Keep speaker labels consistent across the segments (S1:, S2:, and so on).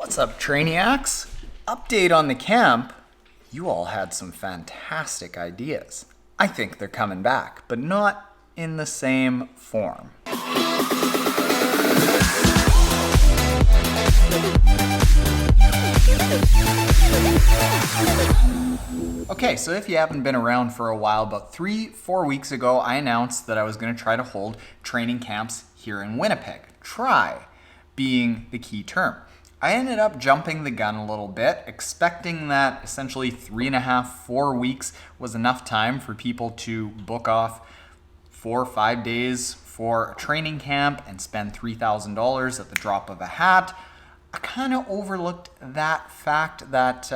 S1: What's up, Trainiacs? Update on the camp. You all had some fantastic ideas. I think they're coming back, but not in the same form. Okay, so if you haven't been around for a while, about 3-4 weeks ago, I announced that I was going to try to hold training camps here in Winnipeg. Try being the key term. I ended up jumping the gun a little bit, expecting that essentially 3.5-4 weeks was enough time for people to book off 4 or 5 days for a training camp and spend $3,000 at the drop of a hat. I kind of overlooked that fact that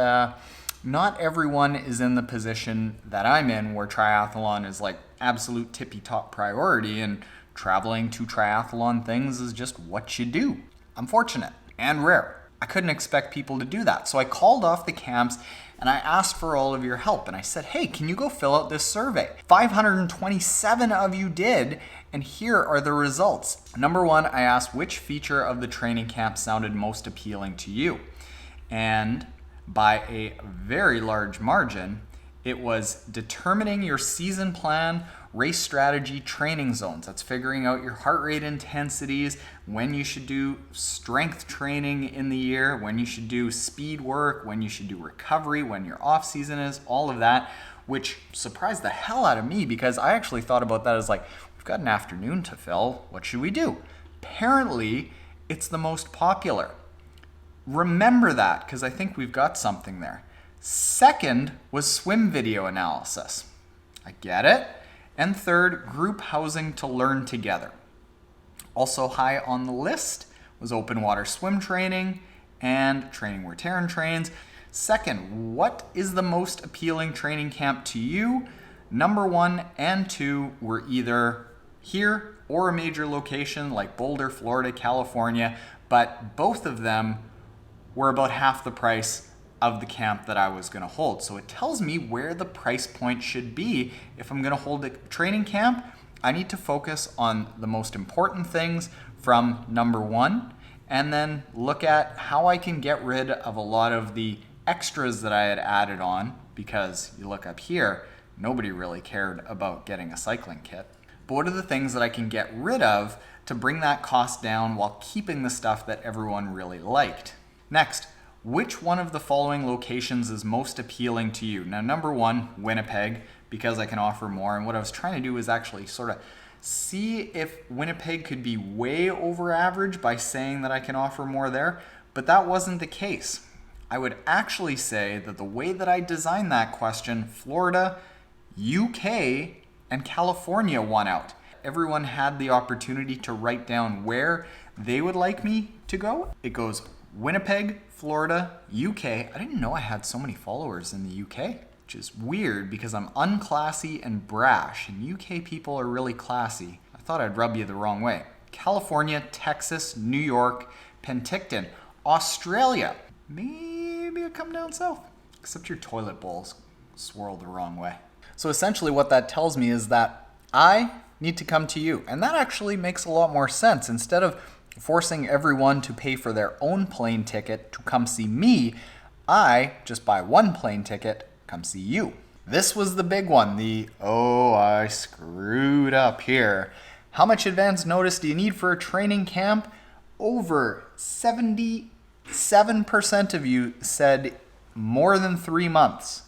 S1: not everyone is in the position that I'm in, where triathlon is like absolute tippy-top priority and traveling to triathlon things is just what you do. I'm fortunate and rare. I couldn't expect people to do that. So I called off the camps and I asked for all of your help. And I said, hey, can you go fill out this survey? 527 of you did, and here are the results. Number one, I asked which feature of the training camp sounded most appealing to you. And by a very large margin, it was determining your season plan, race strategy, training zones. That's figuring out your heart rate intensities, when you should do strength training in the year, when you should do speed work, when you should do recovery, when your off season is, all of that, which surprised the hell out of me because I actually thought about that as like, we've got an afternoon to fill, what should we do? Apparently, it's the most popular. Remember that, because I think we've got something there. Second was swim video analysis. I get it. And third, group housing to learn together. Also high on the list was open water swim training and training where Taren trains. Second, what is the most appealing training camp to you? Number 1 and 2 were either here or a major location like Boulder, Florida, California, but both of them were about half the price of the camp that I was going to hold. So it tells me where the price point should be. If I'm going to hold a training camp, I need to focus on the most important things from number 1, and then look at how I can get rid of a lot of the extras that I had added on, because you look up here, nobody really cared about getting a cycling kit. But what are the things that I can get rid of to bring that cost down while keeping the stuff that everyone really liked? Next, which one of the following locations is most appealing to you? Now, number 1, Winnipeg, because I can offer more. And what I was trying to do is actually sort of see if Winnipeg could be way over average by saying that I can offer more there, but that wasn't the case. I would actually say that the way that I designed that question, Florida, UK, and California won out. Everyone had the opportunity to write down where they would like me to go. It goes Winnipeg, Florida, UK. I didn't know I had so many followers in the UK, which is weird because I'm unclassy and brash, and UK people are really classy. I thought I'd rub you the wrong way. California, Texas, New York, Penticton, Australia. Maybe I come down south, except your toilet bowl's swirled the wrong way. So essentially what that tells me is that I need to come to you, and that actually makes a lot more sense. Instead of forcing everyone to pay for their own plane ticket to come see me, I just buy one plane ticket, come see you. This was the big one, I screwed up here. How much advance notice do you need for a training camp? Over 77% of you said more than 3 months.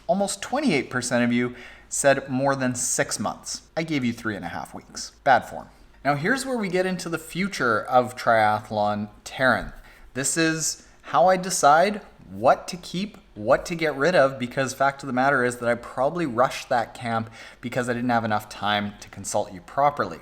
S1: Almost 28% of you said more than 6 months. I gave you 3.5 weeks. Bad form. Now here's where we get into the future of Triathlon Taren. This is how I decide what to keep, what to get rid of, because fact of the matter is that I probably rushed that camp because I didn't have enough time to consult you properly.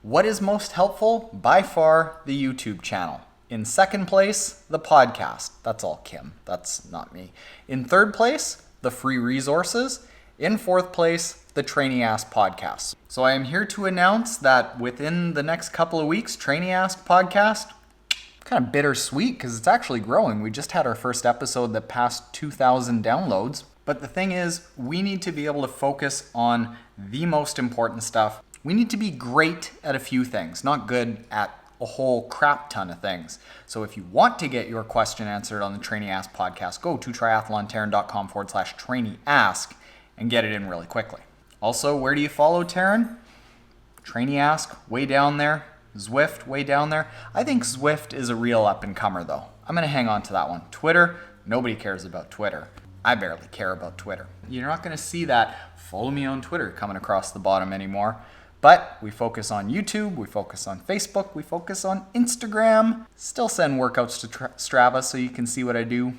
S1: What is most helpful? By far, the YouTube channel. In second place, the podcast. That's all Kim. That's not me. In third place, the free resources. In fourth place, the Trainiacs podcast. So I am here to announce that within the next couple of weeks, Trainiacs podcast, kind of bittersweet because it's actually growing. We just had our first episode that passed 2,000 downloads. But the thing is, we need to be able to focus on the most important stuff. We need to be great at a few things, not good at a whole crap ton of things. So if you want to get your question answered on the Trainiacs podcast, go to triathlontaren.com/Trainiask and get it in really quickly. Also, where do you follow Taren? Trainiacs, way down there. Zwift, way down there. I think Zwift is a real up-and-comer, though. I'm going to hang on to that one. Twitter, nobody cares about Twitter. I barely care about Twitter. You're not going to see that follow me on Twitter coming across the bottom anymore. But we focus on YouTube, we focus on Facebook, we focus on Instagram. Still send workouts to Strava so you can see what I do.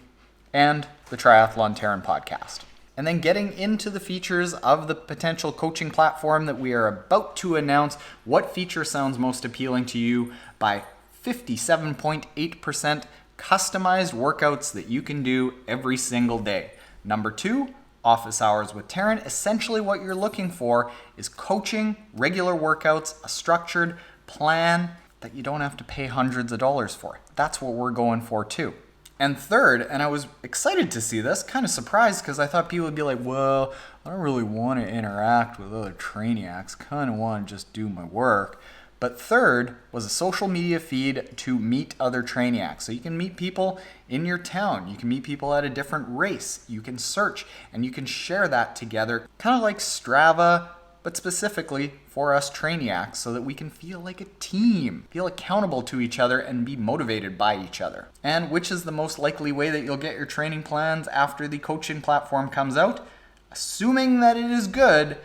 S1: And the Triathlon Taren podcast. And then getting into the features of the potential coaching platform that we are about to announce. What feature sounds most appealing to you? By 57.8% customized workouts that you can do every single day. Number 2, office hours with Taren. Essentially what you're looking for is coaching, regular workouts, a structured plan that you don't have to pay hundreds of dollars for. That's what we're going for too. And third, and I was excited to see this, kind of surprised because I thought people would be like, well, I don't really want to interact with other Trainiacs, kind of want to just do my work. But third was a social media feed to meet other Trainiacs. So you can meet people in your town, you can meet people at a different race, you can search and you can share that together, kind of like Strava, but specifically for us Trainiacs, so that we can feel like a team, feel accountable to each other and be motivated by each other. And which is the most likely way that you'll get your training plans after the coaching platform comes out? Assuming that it is good,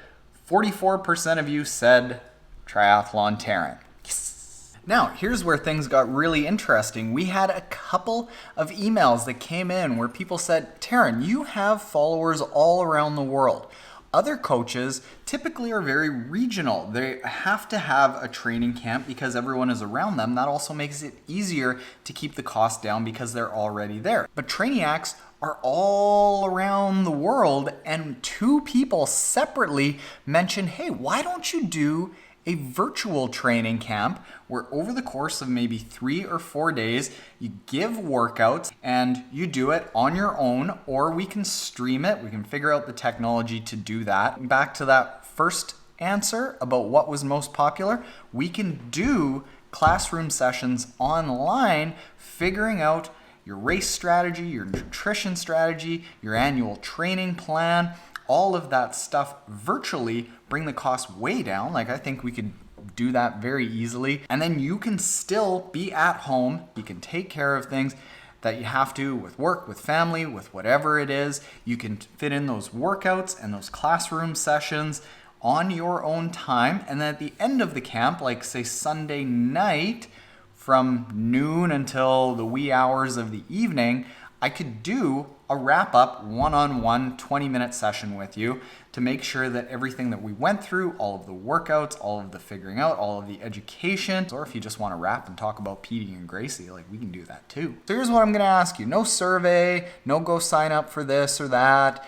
S1: 44% of you said Triathlon Taren. Yes. Now, here's where things got really interesting. We had a couple of emails that came in where people said, Taren, you have followers all around the world. Other coaches typically are very regional. They have to have a training camp because everyone is around them. That also makes it easier to keep the cost down because they're already there. But Trainiacs are all around the world, and 2 people separately mentioned, hey, why don't you do a virtual training camp where over the course of maybe 3 or 4 days, you give workouts and you do it on your own, or we can stream it. We can figure out the technology to do that. Back to that first answer about what was most popular, we can do classroom sessions online, figuring out your race strategy, your nutrition strategy, your annual training plan, all of that stuff virtually, bring the cost way down. Like I think we could do that very easily. And then you can still be at home. You can take care of things that you have to with work, with family, with whatever it is. You can fit in those workouts and those classroom sessions on your own time. And then at the end of the camp, like say Sunday night from noon until the wee hours of the evening, I could do a wrap-up one-on-one 20-minute session with you to make sure that everything that we went through, all of the workouts, all of the figuring out, all of the education, or if you just want to wrap and talk about Petey and Gracie, like we can do that too. So here's what I'm going to ask you. No survey, no go sign up for this or that.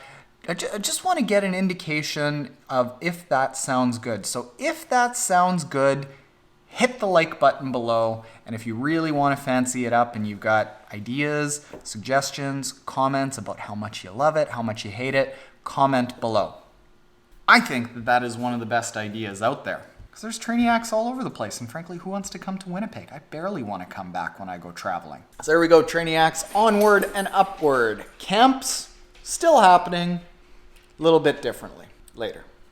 S1: I just want to get an indication of if that sounds good. So if that sounds good, hit the like button below. And if you really want to fancy it up and you've got ideas, suggestions, comments about how much you love it, how much you hate it, comment below. I think that that is one of the best ideas out there because there's Trainiacs all over the place. And frankly, who wants to come to Winnipeg? I barely want to come back when I go traveling. So there we go, Trainiacs, onward and upward. Camps still happening, a little bit differently later.